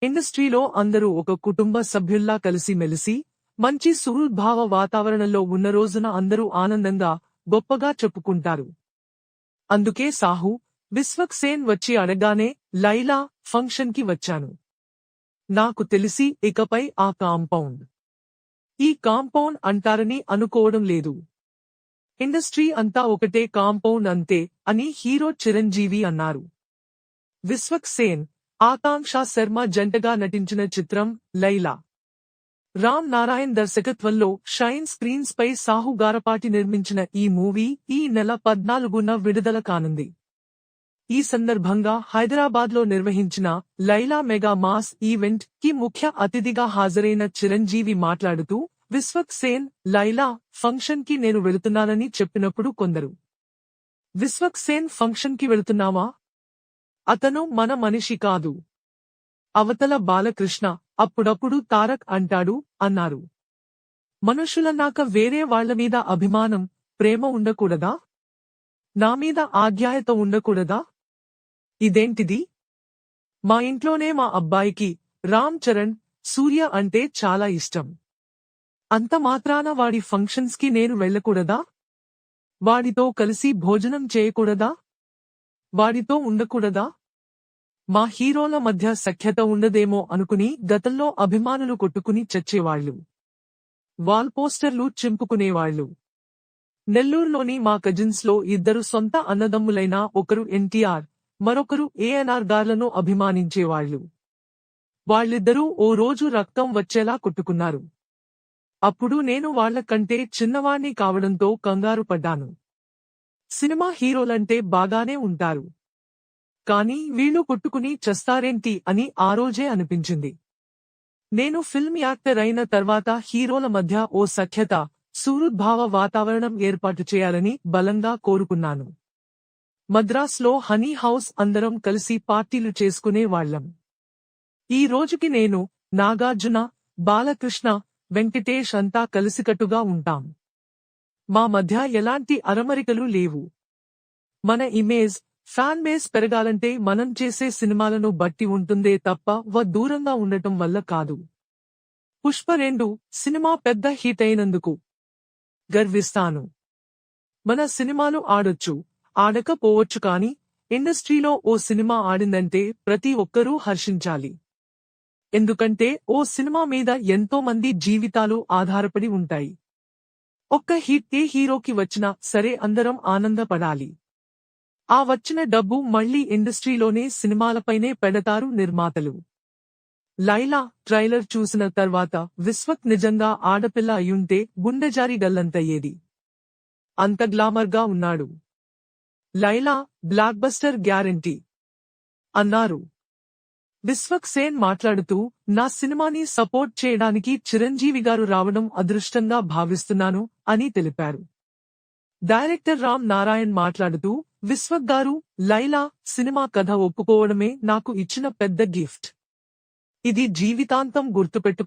ఇండస్ట్రీలో అందరూ ఒక కుటుంబ సభ్యుల్లా కలిసిమెలిసి మంచి సుహృద్భావ వాతావరణంలో ఉన్న రోజున అందరూ ఆనందంగా గొప్పగా చెప్పుకుంటారు. అందుకే సాహు, విశ్వక్ సేన్ వచ్చి అడగానే లైలా ఫంక్షన్కి వచ్చాను. నాకు తెలిసి ఇకపై ఆ కాంపౌండ్ ఈ కాంపౌండ్ అంటారని అనుకోవడం లేదు. ఇండస్ట్రీ అంతా ఒకటే కాంపౌండ్ అంతే అని హీరో చిరంజీవి అన్నారు. విశ్వక్ సేన్, ఆకాంక్ష శర్మ జంటగా నటించిన చిత్రం లైలా. రామ్ నారాయణ్ దర్శకత్వంలో షైన్ స్క్రీన్స్ పై సాహు గారపాటి నిర్మించిన ఈ మూవీ ఈ నెల 14న విడుదల కానుంది. ఈ సందర్భంగా హైదరాబాద్లో నిర్వహించిన లైలా మెగా మాస్ ఈవెంట్ కి ముఖ్య అతిథిగా హాజరైన చిరంజీవి మాట్లాడుతూ, విశ్వక్ సేన్ లైలా ఫంక్షన్ కి నేను వెళుతున్నానని చెప్పినప్పుడు కొందరు, విశ్వక్ సేన్ ఫంక్షన్ కి వెళుతున్నావా? అతను మన మనిషి కాదు. అవతల బాలకృష్ణ, అప్పుడప్పుడు తారక్ అంటాడు అన్నారు. మనుషులన్నాక వేరే వాళ్లమీద అభిమానం, ప్రేమ ఉండకూడదా? నామీద ఆజ్ఞాయత ఉండకూడదా? ఇదేంటిది? మా ఇంట్లోనే మా అబ్బాయికి రామ్ చరణ్, సూర్య అంటే చాలా ఇష్టం. అంత మాత్రాన వాడి ఫంక్షన్స్ కి నేను వెళ్ళకూడదా? వాడితో కలిసి భోజనం చేయకూడదా? వాడితో ఉండకూడదా? మా హీరోల మధ్య సఖ్యత ఉండదేమో అనుకుని గతంలో అభిమానులు కొట్టుకుని చచ్చేవాళ్లు. వాల్ పోస్టర్లు చింపుకునేవాళ్లు. నెల్లూరులోని మా కజిన్స్ లో ఇద్దరు సొంత అన్నదమ్ములైన ఒకరు ఎన్టీఆర్, మరొకరు ఏఎన్ఆర్ గార్లను అభిమానించేవాళ్లు. వాళ్ళిద్దరూ ఓ రోజు రక్తం వచ్చేలా కొట్టుకున్నారు. అప్పుడు నేను వాళ్ల కంటే చిన్నవాణ్ణి కావడంతో కంగారు పడ్డాను. సినిమా హీరోలంటే బాగానే ఉంటారు, కానీ వీళ్ళు కొట్టుకుని చస్తారేంటి అని ఆ రోజే అనిపించింది. నేను ఫిల్మ్ యాక్టర్ అయిన తర్వాత హీరోల మధ్య ఓ సఖ్యత, సుహృద్భావ వాతావరణం ఏర్పాటు చేయాలని బలంగా కోరుకున్నాను. మద్రాస్లో హనీ హౌస్ అందరం కలిసి పార్టీలు చేసుకునే వాళ్లం. ఈ రోజుకి నేను, నాగార్జున, బాలకృష్ణ, వెంకటేష్ అంతా కలిసికట్టుగా ఉంటాం. మా మధ్య ఎలాంటి అరమరికలు లేవు. మన ఇమేజ్, ఫ్యాన్ బేస్ పెరగాలంటే మనం చేసే సినిమాలను బట్టి ఉంటుందే తప్ప దూరంగా ఉండటం వల్ల కాదు. పుష్ప 2 సినిమా పెద్ద హిట్ అయినందుకు గర్విస్తాను. మన సినిమాలు ఆడొచ్చు, ఆడకపోవచ్చు, కానీ ఇండస్ట్రీలో ఓ సినిమా ఆడిందంటే ప్రతి ఒక్కరూ హర్షించాలి. ఎందుకంటే ఓ సినిమా మీద ఎంతో మంది జీవితాలు ఆధారపడి ఉంటాయి. ఒక్క హిట్ ఏ హీరోకి వచ్చినా సరే అందరం ఆనందపడాలి. ఆ వచ్చిన డబ్బు మళ్లీ ఇండస్ట్రీలోనే సినిమాలపైనే పెడతారు నిర్మాతలు. లైలా ట్రైలర్ చూసిన తర్వాత విశ్వక్ నిజంగా ఆడపిల్ల అయ్యుంటే గుండెజారి గల్లంతయ్యేది. అంత గ్లామర్గా ఉన్నాడు. లైలా బ్లాక్బస్టర్ గ్యారెంటీ అన్నారు. విశ్వక్ సేన్ మాట్లాడుతూ, నా సినిమాని సపోర్ట్ చేయడానికి చిరంజీవి గారు రావడం అదృష్టంగా భావిస్తున్నాను అని తెలిపారు. డైరెక్టర్ రామ్ నారాయణ్ మాట్లాడుతూ, విశ్వక్ గారు లైలా సినిమా కథ ఒప్పుకోవడమే నాకు ఇచ్చిన పెద్ద గిఫ్ట్. ఇది జీవితాంతం గుర్తుపెట్టు